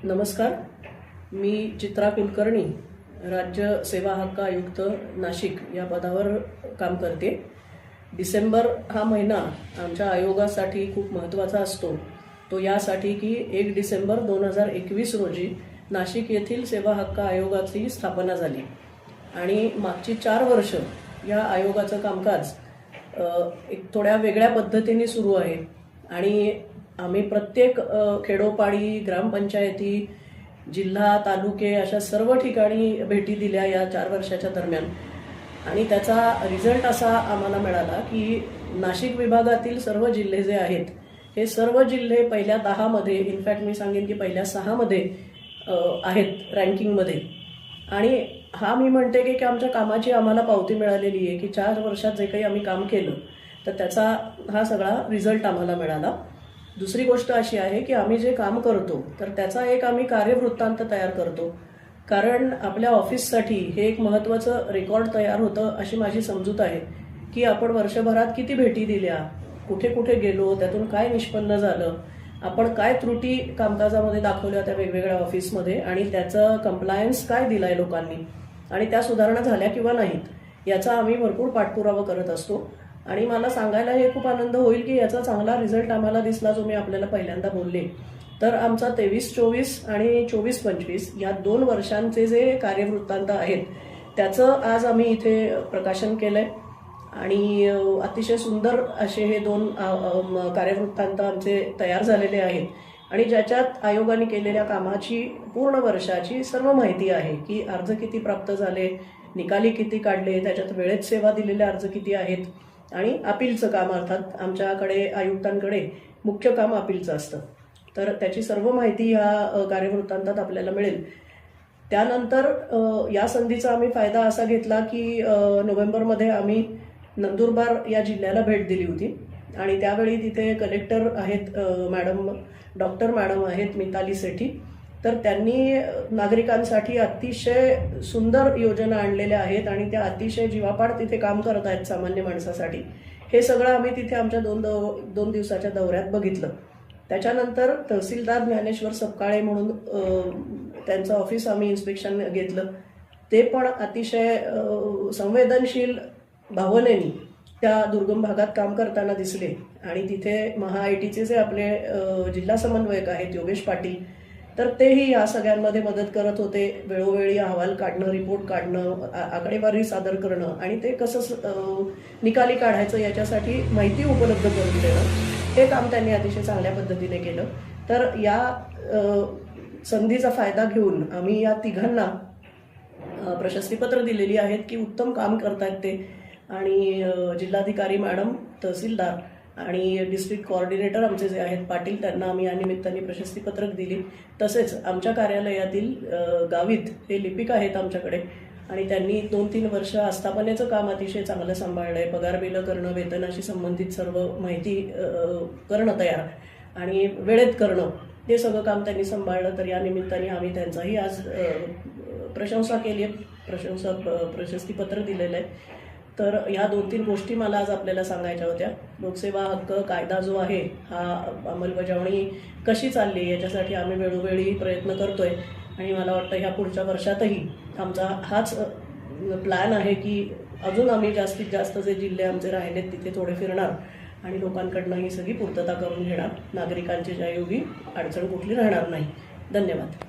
नमस्कार, मी चित्रा कुलकर्णी, राज्य सेवा हक्क आयुक्त नाशिक या पदावर काम करते। डिसेंबर हा महिना आमच्या आयोगासाठी खूप महत्त्वाचा असतो। तो यासाठी की 1 डिसेंबर 2021 रोजी नाशिक येथील सेवा हक्क आयोगाची स्थापना झाली आणि मागची 4 वर्ष या आयोगाचं कामकाज एक थोड्या वेगळ्या पद्धतीने सुरू आहे आणि आम्ही प्रत्येक खेडोपाडी, ग्रामपंचायती, जिल्हा, तालुके अशा सर्व ठिकाणी भेटी दिल्या या 4 वर्षाच्या दरम्यान आणि त्याचा रिझल्ट असा आम्हाला मिळाला की नाशिक विभागातील सर्व जिल्हे जे आहेत हे सर्व जिल्हे पहिल्या 10 मध्ये, इनफॅक्ट मी सांगेन की पहिल्या 6 मध्ये आहेत रँकिंगमध्ये। आणि हा मी म्हणते की आमच्या कामाची आम्हाला पावती मिळालेली आहे की 4 वर्षात जे काही आम्ही काम केलं तर त्याचा हा सगळा रिझल्ट आम्हाला मिळाला। दुसरी गोष्ट अशी आहे की आम्ही जे काम करतो तर त्याचा एक आम्ही कार्यवृत्तांत तयार करतो, कारण आपल्या ऑफिससाठी हे एक महत्त्वाचं रेकॉर्ड तयार होतं अशी माझी समजूत आहे की आपण वर्षभरात किती भेटी दिल्या, कुठे कुठे गेलो, त्यातून काय निष्पन्न झालं, आपण काय त्रुटी कामकाजामध्ये दाखवल्या त्या वेगवेगळ्या ऑफिसमध्ये आणि त्याचं कंप्लायन्स काय दिलाय लोकांनी आणि त्या सुधारणा झाल्या किंवा नाहीत याचा आम्ही भरपूर पाठपुरावा करत असतो। आणि मला सांगायला हे खूप आनंद होईल की याचा चांगला रिझल्ट आम्हाला दिसला जो मी आपल्याला पहिल्यांदा बोलले। तर आमचा 23-24 आणि 24-25 या 2 वर्षांचे जे कार्यवृत्तांत आहेत त्याचं आज आम्ही इथे प्रकाशन केलंय आणि अतिशय सुंदर असे हे 2 कार्यवृत्तांत आमचे तयार झालेले आहेत आणि ज्याच्यात आयोगाने केलेल्या कामाची पूर्ण वर्षाची सर्व माहिती आहे की अर्ज किती प्राप्त झाले, निकाली किती काढले, त्याच्यात वेळेत सेवा दिलेले अर्ज किती आहेत आणि अपीलचं काम, अर्थात आमच्याकडे आयुक्तांकडे मुख्य काम अपीलचं असतं, तर त्याची सर्व माहिती ह्या कार्यवृत्तांतात आपल्याला मिळेल। त्यानंतर या संधीचा आम्ही फायदा असा घेतला की नोव्हेंबरमध्ये आम्ही नंदुरबार या जिल्ह्याला भेट दिली होती आणि त्यावेळी तिथे कलेक्टर आहेत डॉक्टर मॅडम आहेत मिताली सेठी, तर त्यांनी नागरिकांसाठी अतिशय सुंदर योजना आणलेल्या आहेत आणि त्या अतिशय जीवापाड तिथे काम करत आहेत सामान्य माणसासाठी। हे सगळं आम्ही तिथे आमच्या 2 दिवसाच्या दौऱ्यात बघितलं। त्याच्यानंतर तहसीलदार ज्ञानेश्वर सपकाळे म्हणून त्यांचं ऑफिस आम्ही इन्स्पेक्शन घेतलं, ते पण अतिशय संवेदनशील भावनेने त्या दुर्गम भागात काम करताना दिसले आणि तिथे महाआयटीचे जे आपले जिल्हा समन्वयक आहेत योगेश पाटील, तर तेही या सगळ्यांमध्ये मदत करत होते। वेळोवेळी अहवाल काढणं, रिपोर्ट काढणं, आकडेवारी सादर करणं आणि ते कसं निकाली काढायचं याच्यासाठी माहिती उपलब्ध करून देणं, हे काम त्यांनी अतिशय चांगल्या पद्धतीने केलं। तर या संधीचा फायदा घेऊन आम्ही या तिघांना प्रशस्तीपत्र दिलेली आहेत की उत्तम काम करतायत ते आणि जिल्हाधिकारी मॅडम, तहसीलदार आणि डिस्ट्रिक्ट कोऑर्डिनेटर आमचे जे आहेत पाटील, त्यांना आम्ही या निमित्ताने प्रशस्तीपत्रक दिली। तसेच आमच्या कार्यालयातील गावित हे लिपिक आहेत आमच्याकडे आणि त्यांनी 2-3 वर्ष आस्थापनेचं काम अतिशय चांगलं सांभाळलंय। पगार बिलं करणं, वेतनाशी संबंधित सर्व माहिती करणं तयार आणि वेळेत करणं, हे सगळं काम त्यांनी सांभाळलं। तर या निमित्ताने आम्ही त्यांचाही आज प्रशंसा केली आहे, प्रशस्तीपत्र दिलेलं आहे। तर ह्या 2-3 गोष्टी मला आज आपल्याला सांगायच्या होत्या। लोकसेवा हक्क कायदा जो आहे हा अंमलबजावणी कशी चालली याच्यासाठी आम्ही वेळोवेळी प्रयत्न करतोय आणि मला वाटतं ह्या पुढच्या वर्षातही आमचा हाच प्लॅन आहे की अजून आम्ही जास्तीत जास्त जे जिल्हे आमचे राहिलेत तिथे थोडे फिरणार आणि लोकांकडनं ही सगळी पूर्तता करून घेणार, नागरिकांची ज्यायोगी अडचण कुठली राहणार नाही। धन्यवाद।